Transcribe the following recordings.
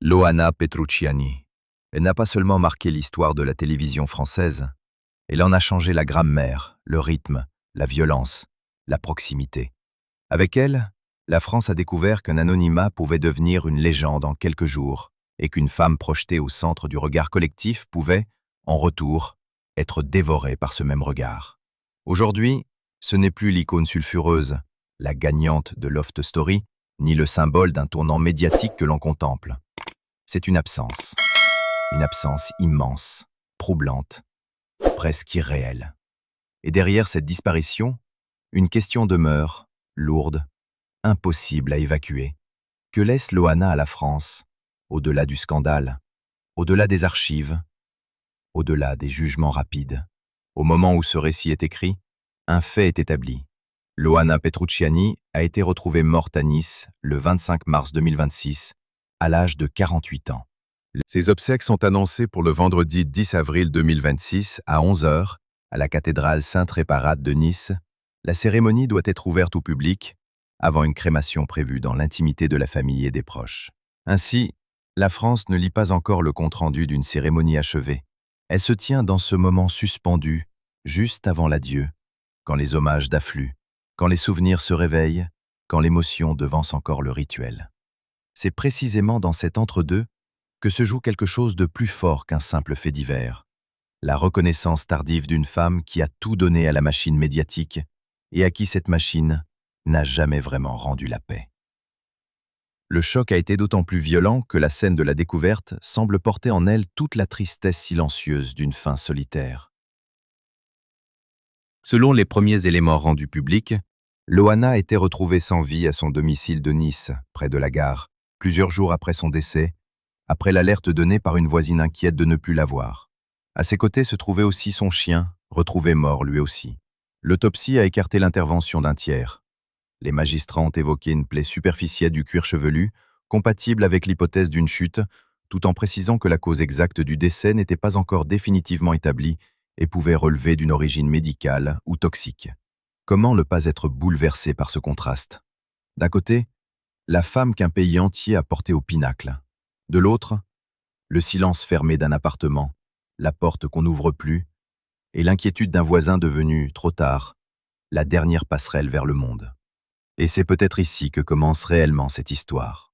Loana Petrucciani. Elle n'a pas seulement marqué l'histoire de la télévision française, elle en a changé la grammaire, le rythme, la violence, la proximité. Avec elle, la France a découvert qu'un anonymat pouvait devenir une légende en quelques jours et qu'une femme projetée au centre du regard collectif pouvait, en retour, être dévorée par ce même regard. Aujourd'hui, ce n'est plus l'icône sulfureuse, la gagnante de Loft Story, ni le symbole d'un tournant médiatique que l'on contemple. C'est une absence immense, troublante, presque irréelle. Et derrière cette disparition, une question demeure, lourde, impossible à évacuer. Que laisse Loana à la France, au-delà du scandale, au-delà des archives, au-delà des jugements rapides? Au moment où ce récit est écrit, un fait est établi. Loana Petrucciani a été retrouvée morte à Nice le 25 mars 2026, à l'âge de 48 ans. Ses obsèques sont annoncées pour le vendredi 10 avril 2026 à 11 h à la cathédrale Sainte-Réparate de Nice. La cérémonie doit être ouverte au public avant une crémation prévue dans l'intimité de la famille et des proches. Ainsi, la France ne lit pas encore le compte-rendu d'une cérémonie achevée. Elle se tient dans ce moment suspendu, juste avant l'adieu, quand les hommages affluent, quand les souvenirs se réveillent, quand l'émotion devance encore le rituel. C'est précisément dans cet entre-deux que se joue quelque chose de plus fort qu'un simple fait divers. La reconnaissance tardive d'une femme qui a tout donné à la machine médiatique et à qui cette machine n'a jamais vraiment rendu la paix. Le choc a été d'autant plus violent que la scène de la découverte semble porter en elle toute la tristesse silencieuse d'une fin solitaire. Selon les premiers éléments rendus publics, Loana a été retrouvée sans vie à son domicile de Nice, près de la gare, plusieurs jours après son décès, après l'alerte donnée par une voisine inquiète de ne plus la voir. À ses côtés se trouvait aussi son chien, retrouvé mort lui aussi. L'autopsie a écarté l'intervention d'un tiers. Les magistrats ont évoqué une plaie superficielle du cuir chevelu, compatible avec l'hypothèse d'une chute, tout en précisant que la cause exacte du décès n'était pas encore définitivement établie et pouvait relever d'une origine médicale ou toxique. Comment ne pas être bouleversé par ce contraste? D'un côté, la femme qu'un pays entier a portée au pinacle. De l'autre, le silence fermé d'un appartement, la porte qu'on n'ouvre plus, et l'inquiétude d'un voisin devenu, trop tard, la dernière passerelle vers le monde. Et c'est peut-être ici que commence réellement cette histoire.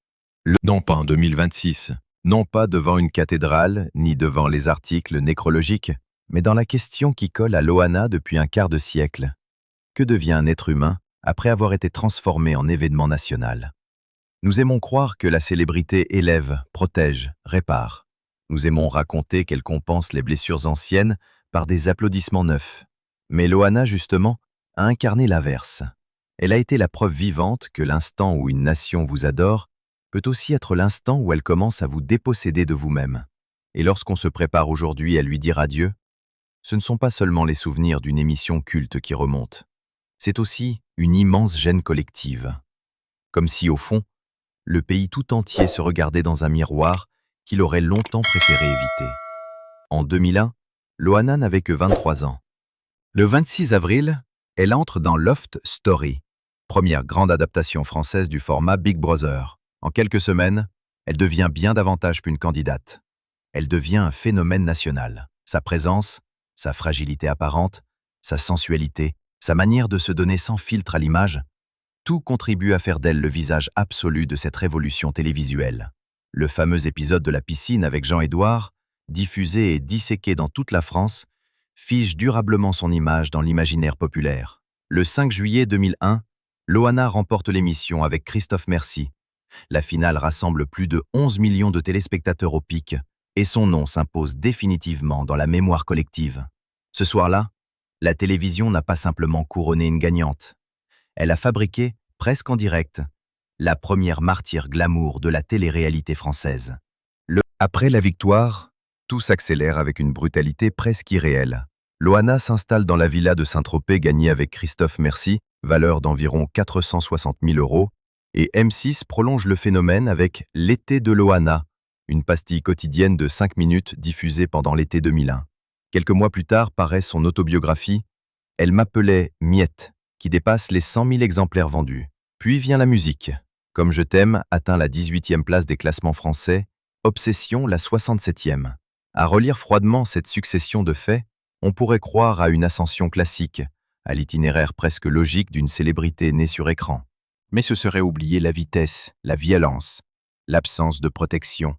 Non pas en 2026, non pas devant une cathédrale, ni devant les articles nécrologiques, mais dans la question qui colle à Loana depuis un quart de siècle. Que devient un être humain après avoir été transformé en événement national? Nous aimons croire que la célébrité élève, protège, répare. Nous aimons raconter qu'elle compense les blessures anciennes par des applaudissements neufs. Mais Loana, justement, a incarné l'inverse. Elle a été la preuve vivante que l'instant où une nation vous adore peut aussi être l'instant où elle commence à vous déposséder de vous-même. Et lorsqu'on se prépare aujourd'hui à lui dire adieu, ce ne sont pas seulement les souvenirs d'une émission culte qui remontent. C'est aussi une immense gêne collective. Comme si, au fond, le pays tout entier se regardait dans un miroir qu'il aurait longtemps préféré éviter. En 2001, Loana n'avait que 23 ans. Le 26 avril, elle entre dans Loft Story, première grande adaptation française du format Big Brother. En quelques semaines, elle devient bien davantage qu'une candidate. Elle devient un phénomène national. Sa présence, sa fragilité apparente, sa sensualité, sa manière de se donner sans filtre à l'image, tout contribue à faire d'elle le visage absolu de cette révolution télévisuelle. Le fameux épisode de la piscine avec Jean-Édouard, diffusé et disséqué dans toute la France, fige durablement son image dans l'imaginaire populaire. Le 5 juillet 2001, Loana remporte l'émission avec Christophe Mercy. La finale rassemble plus de 11 millions de téléspectateurs au pic et son nom s'impose définitivement dans la mémoire collective. Ce soir-là, la télévision n'a pas simplement couronné une gagnante. Elle a fabriqué, presque en direct, la première martyre glamour de la télé-réalité française. Après la victoire, tout s'accélère avec une brutalité presque irréelle. Loana s'installe dans la villa de Saint-Tropez gagnée avec Christophe Mercy, valeur d'environ 460 000 €, et M6 prolonge le phénomène avec L'été de Loana, une pastille quotidienne de 5 minutes diffusée pendant l'été 2001. Quelques mois plus tard paraît son autobiographie « Elle m'appelait Miette », qui dépasse les 100 000 exemplaires vendus. Puis vient la musique. Comme je t'aime atteint la 18e place des classements français, Obsession, la 67e. À relire froidement cette succession de faits, on pourrait croire à une ascension classique, à l'itinéraire presque logique d'une célébrité née sur écran. Mais ce serait oublier la vitesse, la violence, l'absence de protection,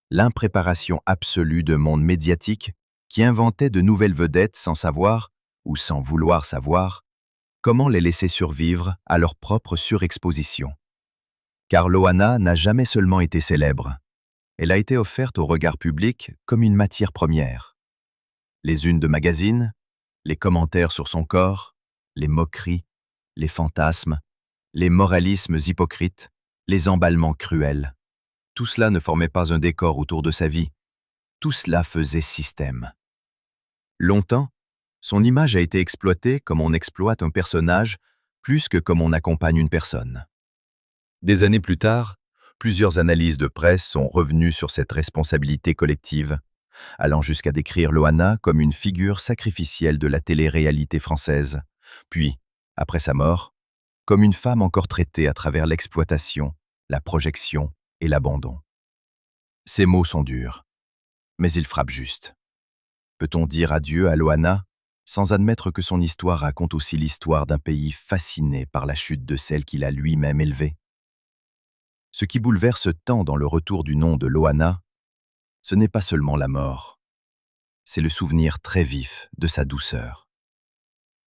l'impréparation absolue de mondes médiatiques qui inventaient de nouvelles vedettes sans savoir, ou sans vouloir savoir, comment les laisser survivre à leur propre surexposition. Car Loana n'a jamais seulement été célèbre. Elle a été offerte au regard public comme une matière première. Les unes de magazines, les commentaires sur son corps, les moqueries, les fantasmes, les moralismes hypocrites, les emballements cruels. Tout cela ne formait pas un décor autour de sa vie. Tout cela faisait système. Longtemps, son image a été exploitée comme on exploite un personnage plus que comme on accompagne une personne. Des années plus tard, plusieurs analyses de presse sont revenues sur cette responsabilité collective, allant jusqu'à décrire Loana comme une figure sacrificielle de la télé-réalité française, puis, après sa mort, comme une femme encore traitée à travers l'exploitation, la projection et l'abandon. Ces mots sont durs, mais ils frappent juste. Peut-on dire adieu à Loana sans admettre que son histoire raconte aussi l'histoire d'un pays fasciné par la chute de celle qu'il a lui-même élevée? Ce qui bouleverse tant dans le retour du nom de Loana, ce n'est pas seulement la mort, c'est le souvenir très vif de sa douceur.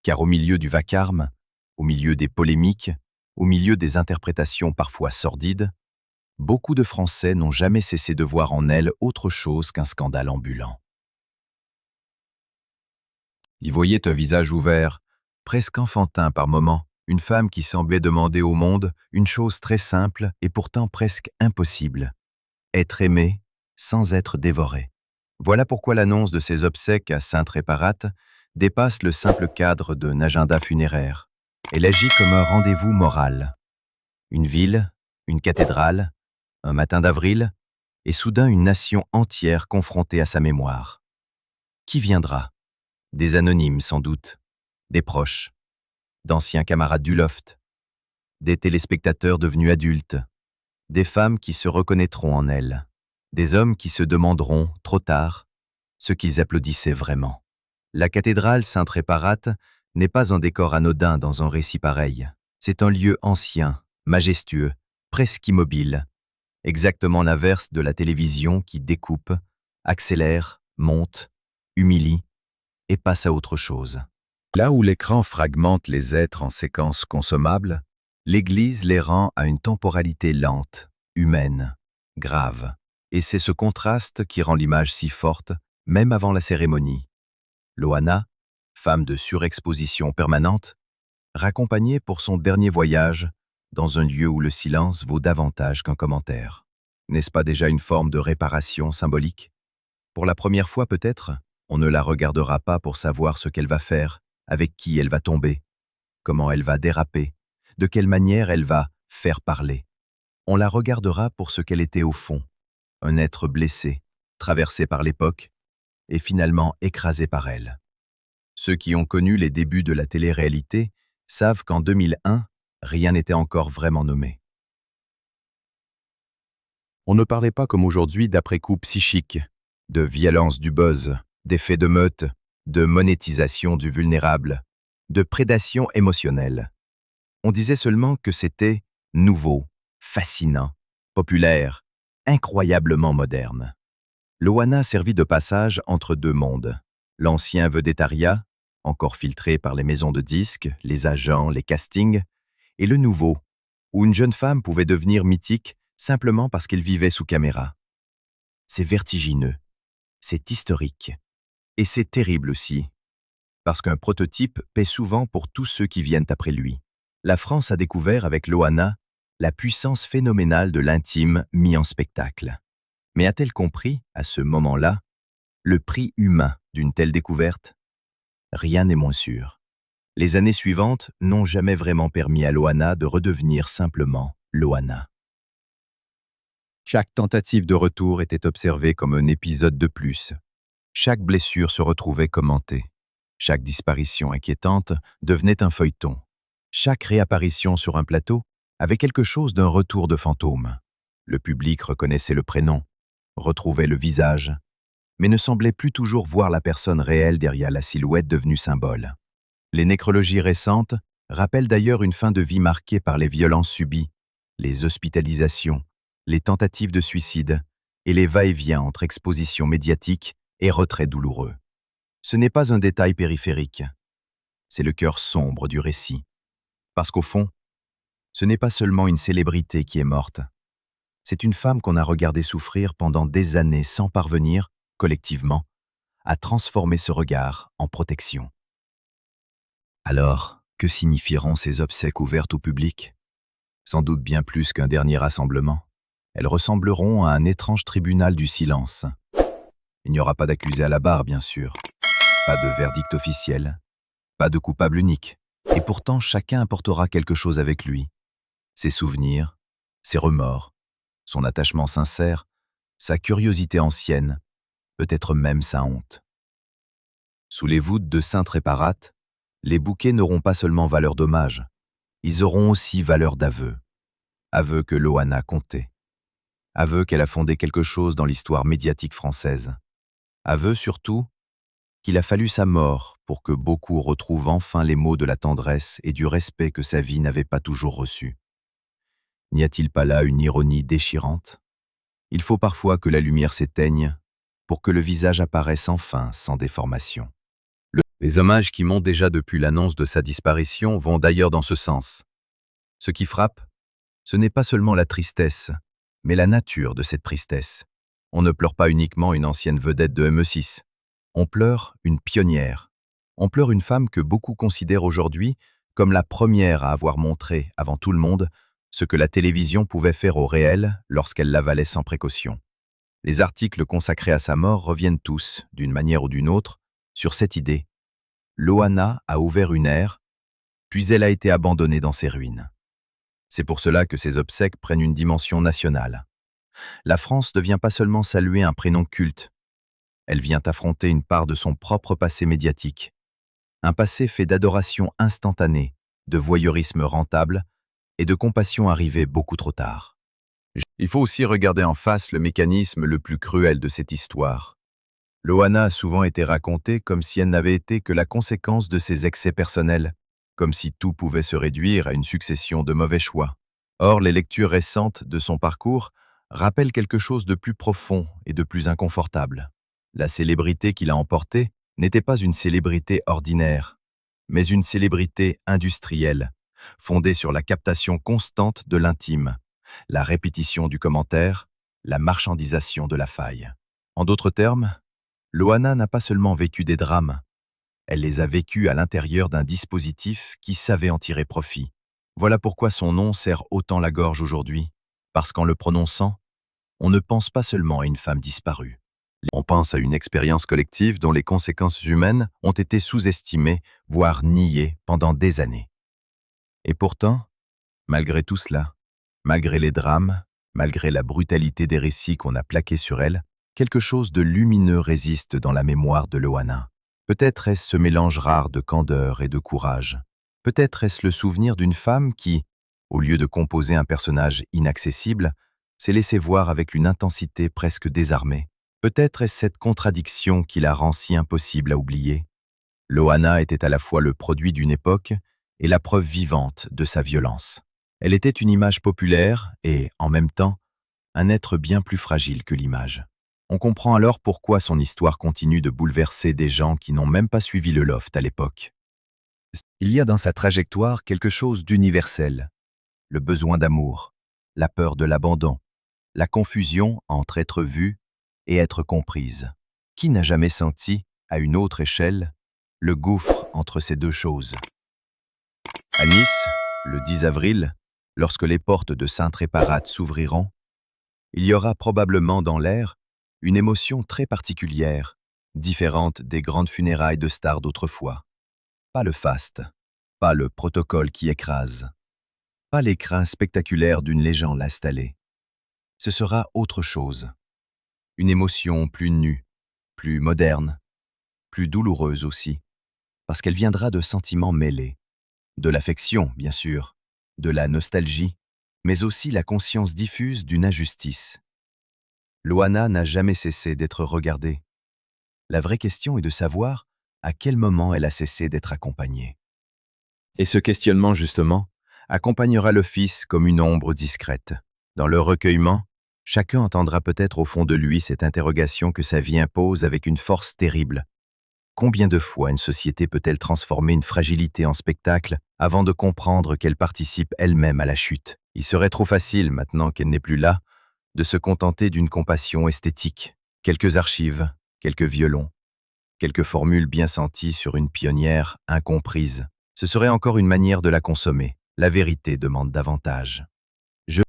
Car au milieu du vacarme, au milieu des polémiques, au milieu des interprétations parfois sordides, beaucoup de Français n'ont jamais cessé de voir en elle autre chose qu'un scandale ambulant. Ils voyaient un visage ouvert, presque enfantin par moments, une femme qui semblait demander au monde une chose très simple et pourtant presque impossible, être aimée sans être dévorée. Voilà pourquoi l'annonce de ses obsèques à Sainte-Réparate dépasse le simple cadre d'un agenda funéraire. Elle agit comme un rendez-vous moral. Une ville, une cathédrale, un matin d'avril, et soudain une nation entière confrontée à sa mémoire. Qui viendra? Des anonymes sans doute, des proches, d'anciens camarades du loft, des téléspectateurs devenus adultes, des femmes qui se reconnaîtront en elle, des hommes qui se demanderont, trop tard, ce qu'ils applaudissaient vraiment. La cathédrale Sainte-Réparate n'est pas un décor anodin dans un récit pareil. C'est un lieu ancien, majestueux, presque immobile, exactement l'inverse de la télévision qui découpe, accélère, monte, humilie et passe à autre chose. Là où l'écran fragmente les êtres en séquences consommables, l'Église les rend à une temporalité lente, humaine, grave. Et c'est ce contraste qui rend l'image si forte, même avant la cérémonie. Loana, femme de surexposition permanente, raccompagnée pour son dernier voyage dans un lieu où le silence vaut davantage qu'un commentaire. N'est-ce pas déjà une forme de réparation symbolique? Pour la première fois peut-être, on ne la regardera pas pour savoir ce qu'elle va faire, avec qui elle va tomber, comment elle va déraper, de quelle manière elle va faire parler. On la regardera pour ce qu'elle était au fond, un être blessé, traversé par l'époque, et finalement écrasé par elle. Ceux qui ont connu les débuts de la télé-réalité savent qu'en 2001, rien n'était encore vraiment nommé. On ne parlait pas comme aujourd'hui d'après-coup psychique, de violence du buzz, d'effet de meute, de monétisation du vulnérable, de prédation émotionnelle. On disait seulement que c'était nouveau, fascinant, populaire, incroyablement moderne. Loana servit de passage entre deux mondes. L'ancien vedettariat, encore filtré par les maisons de disques, les agents, les castings, et le nouveau, où une jeune femme pouvait devenir mythique simplement parce qu'elle vivait sous caméra. C'est vertigineux, c'est historique, et c'est terrible aussi, parce qu'un prototype paie souvent pour tous ceux qui viennent après lui. La France a découvert avec Loana la puissance phénoménale de l'intime mis en spectacle. Mais a-t-elle compris, à ce moment-là, le prix humain d'une telle découverte? Rien n'est moins sûr. Les années suivantes n'ont jamais vraiment permis à Loana de redevenir simplement Loana. Chaque tentative de retour était observée comme un épisode de plus. Chaque blessure se retrouvait commentée. Chaque disparition inquiétante devenait un feuilleton. Chaque réapparition sur un plateau avait quelque chose d'un retour de fantôme. Le public reconnaissait le prénom, retrouvait le visage, mais ne semblait plus toujours voir la personne réelle derrière la silhouette devenue symbole. Les nécrologies récentes rappellent d'ailleurs une fin de vie marquée par les violences subies, les hospitalisations, les tentatives de suicide et les va-et-vient entre exposition médiatique et retrait douloureux. Ce n'est pas un détail périphérique, c'est le cœur sombre du récit. Parce qu'au fond, ce n'est pas seulement une célébrité qui est morte, c'est une femme qu'on a regardée souffrir pendant des années sans parvenir, collectivement, à transformer ce regard en protection. Alors, que signifieront ces obsèques ouvertes au public? Sans doute bien plus qu'un dernier rassemblement. Elles ressembleront à un étrange tribunal du silence. Il n'y aura pas d'accusé à la barre, bien sûr. Pas de verdict officiel. Pas de coupable unique. Et pourtant, chacun apportera quelque chose avec lui. Ses souvenirs, ses remords, son attachement sincère, sa curiosité ancienne, peut-être même sa honte. Sous les voûtes de Sainte Réparate, les bouquets n'auront pas seulement valeur d'hommage, ils auront aussi valeur d'aveu. Aveu que Loana comptait. Aveu qu'elle a fondé quelque chose dans l'histoire médiatique française. Aveu surtout qu'il a fallu sa mort pour que beaucoup retrouvent enfin les mots de la tendresse et du respect que sa vie n'avait pas toujours reçus. N'y a-t-il pas là une ironie déchirante? Il faut parfois que la lumière s'éteigne pour que le visage apparaisse enfin sans déformation. Les hommages qui montent déjà depuis l'annonce de sa disparition vont d'ailleurs dans ce sens. Ce qui frappe, ce n'est pas seulement la tristesse, mais la nature de cette tristesse. On ne pleure pas uniquement une ancienne vedette de ME6. On pleure une pionnière. On pleure une femme que beaucoup considèrent aujourd'hui comme la première à avoir montré, avant tout le monde, ce que la télévision pouvait faire au réel lorsqu'elle l'avalait sans précaution. Les articles consacrés à sa mort reviennent tous, d'une manière ou d'une autre, sur cette idée. Loana a ouvert une ère, puis elle a été abandonnée dans ses ruines. C'est pour cela que ces obsèques prennent une dimension nationale. La France ne vient pas seulement saluer un prénom culte, elle vient affronter une part de son propre passé médiatique. Un passé fait d'adoration instantanée, de voyeurisme rentable et de compassion arrivée beaucoup trop tard. Il faut aussi regarder en face le mécanisme le plus cruel de cette histoire. Loana a souvent été racontée comme si elle n'avait été que la conséquence de ses excès personnels, comme si tout pouvait se réduire à une succession de mauvais choix. Or, les lectures récentes de son parcours rappellent quelque chose de plus profond et de plus inconfortable. La célébrité qu'il a emportée n'était pas une célébrité ordinaire, mais une célébrité industrielle, fondée sur la captation constante de l'intime, la répétition du commentaire, la marchandisation de la faille. En d'autres termes, Loana n'a pas seulement vécu des drames, elle les a vécus à l'intérieur d'un dispositif qui savait en tirer profit. Voilà pourquoi son nom serre autant la gorge aujourd'hui, parce qu'en le prononçant, on ne pense pas seulement à une femme disparue. On pense à une expérience collective dont les conséquences humaines ont été sous-estimées, voire niées pendant des années. Et pourtant, malgré tout cela, malgré les drames, malgré la brutalité des récits qu'on a plaqués sur elle, quelque chose de lumineux résiste dans la mémoire de Loana. Peut-être est-ce ce mélange rare de candeur et de courage. Peut-être est-ce le souvenir d'une femme qui, au lieu de composer un personnage inaccessible, s'est laissée voir avec une intensité presque désarmée. Peut-être est-ce cette contradiction qui la rend si impossible à oublier. Loana était à la fois le produit d'une époque et la preuve vivante de sa violence. Elle était une image populaire et, en même temps, un être bien plus fragile que l'image. On comprend alors pourquoi son histoire continue de bouleverser des gens qui n'ont même pas suivi le loft à l'époque. Il y a dans sa trajectoire quelque chose d'universel. Le besoin d'amour, la peur de l'abandon, la confusion entre être vue et être comprise. Qui n'a jamais senti, à une autre échelle, le gouffre entre ces deux choses? À Nice, le 10 avril, lorsque les portes de Sainte Réparate s'ouvriront, il y aura probablement dans l'air une émotion très particulière, différente des grandes funérailles de stars d'autrefois. Pas le faste, pas le protocole qui écrase, pas l'écrin spectaculaire d'une légende installée. Ce sera autre chose. Une émotion plus nue, plus moderne, plus douloureuse aussi, parce qu'elle viendra de sentiments mêlés. De l'affection, bien sûr, de la nostalgie, mais aussi la conscience diffuse d'une injustice. Loana n'a jamais cessé d'être regardée. La vraie question est de savoir à quel moment elle a cessé d'être accompagnée. Et ce questionnement, justement, accompagnera le fils comme une ombre discrète. Dans le recueillement, chacun entendra peut-être au fond de lui cette interrogation que sa vie impose avec une force terrible. Combien de fois une société peut-elle transformer une fragilité en spectacle avant de comprendre qu'elle participe elle-même à la chute? Il serait trop facile, maintenant qu'elle n'est plus là, de se contenter d'une compassion esthétique. Quelques archives, quelques violons, quelques formules bien senties sur une pionnière incomprise. Ce serait encore une manière de la consommer. La vérité demande davantage.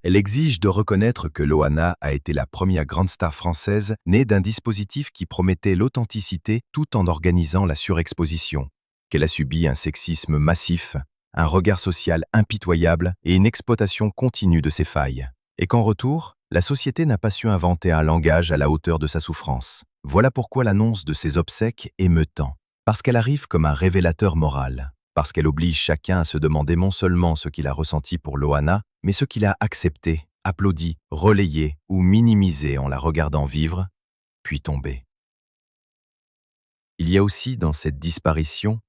Elle exige de reconnaître que Loana a été la première grande star française née d'un dispositif qui promettait l'authenticité tout en organisant la surexposition, qu'elle a subi un sexisme massif, un regard social impitoyable et une exploitation continue de ses failles. Et qu'en retour, la société n'a pas su inventer un langage à la hauteur de sa souffrance. Voilà pourquoi l'annonce de ses obsèques émeut tant. Parce qu'elle arrive comme un révélateur moral. Parce qu'elle oblige chacun à se demander non seulement ce qu'il a ressenti pour Loana, mais ce qu'il a accepté, applaudi, relayé ou minimisé en la regardant vivre, puis tomber. Il y a aussi dans cette disparition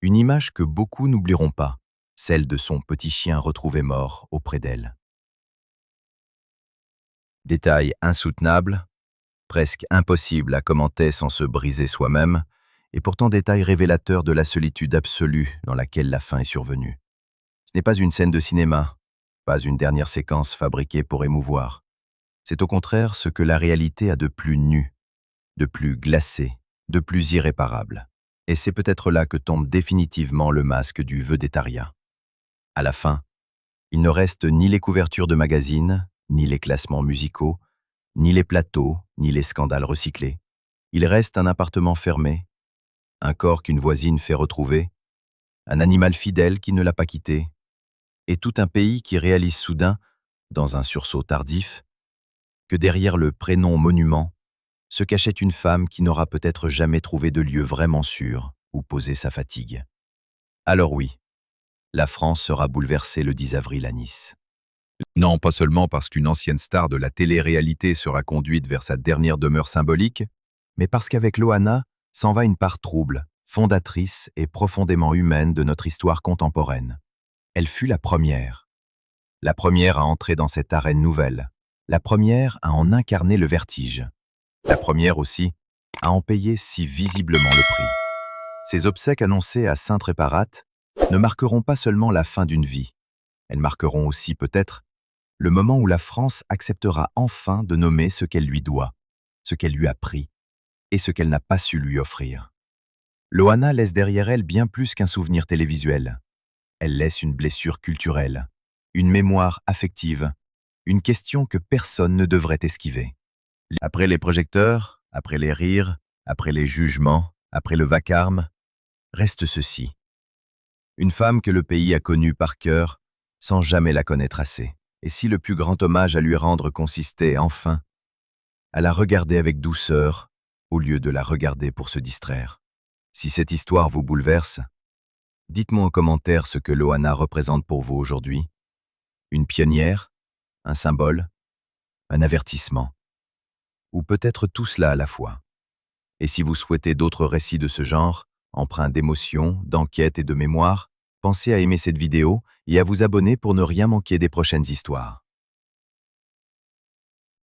une image que beaucoup n'oublieront pas, celle de son petit chien retrouvé mort auprès d'elle. Détail insoutenable, presque impossible à commenter sans se briser soi-même, et pourtant détail révélateur de la solitude absolue dans laquelle la fin est survenue. Ce n'est pas une scène de cinéma, pas une dernière séquence fabriquée pour émouvoir. C'est au contraire ce que la réalité a de plus nu, de plus glacé, de plus irréparable. Et c'est peut-être là que tombe définitivement le masque du vedettariat. À la fin, il ne reste ni les couvertures de magazines, ni les classements musicaux, ni les plateaux, ni les scandales recyclés. Il reste un appartement fermé, un corps qu'une voisine fait retrouver, un animal fidèle qui ne l'a pas quitté, et tout un pays qui réalise soudain, dans un sursaut tardif, que derrière le prénom monument se cachait une femme qui n'aura peut-être jamais trouvé de lieu vraiment sûr où poser sa fatigue. Alors oui, la France sera bouleversée le 10 avril à Nice. Non, pas seulement parce qu'une ancienne star de la télé-réalité sera conduite vers sa dernière demeure symbolique, mais parce qu'avec Loana s'en va une part trouble, fondatrice et profondément humaine de notre histoire contemporaine. Elle fut la première à entrer dans cette arène nouvelle, la première à en incarner le vertige, la première aussi à en payer si visiblement le prix. Ces obsèques annoncées à Sainte-Réparate ne marqueront pas seulement la fin d'une vie, elles marqueront aussi peut-être le moment où la France acceptera enfin de nommer ce qu'elle lui doit, ce qu'elle lui a pris et ce qu'elle n'a pas su lui offrir. Loana laisse derrière elle bien plus qu'un souvenir télévisuel. Elle laisse une blessure culturelle, une mémoire affective, une question que personne ne devrait esquiver. Après les projecteurs, après les rires, après les jugements, après le vacarme, reste ceci. Une femme que le pays a connue par cœur sans jamais la connaître assez. Et si le plus grand hommage à lui rendre consistait, enfin, à la regarder avec douceur, au lieu de la regarder pour se distraire. Si cette histoire vous bouleverse, dites-moi en commentaire ce que Loana représente pour vous aujourd'hui. Une pionnière, un symbole, un avertissement, ou peut-être tout cela à la fois. Et si vous souhaitez d'autres récits de ce genre, empreints d'émotion, d'enquête et de mémoire, pensez à aimer cette vidéo et à vous abonner pour ne rien manquer des prochaines histoires.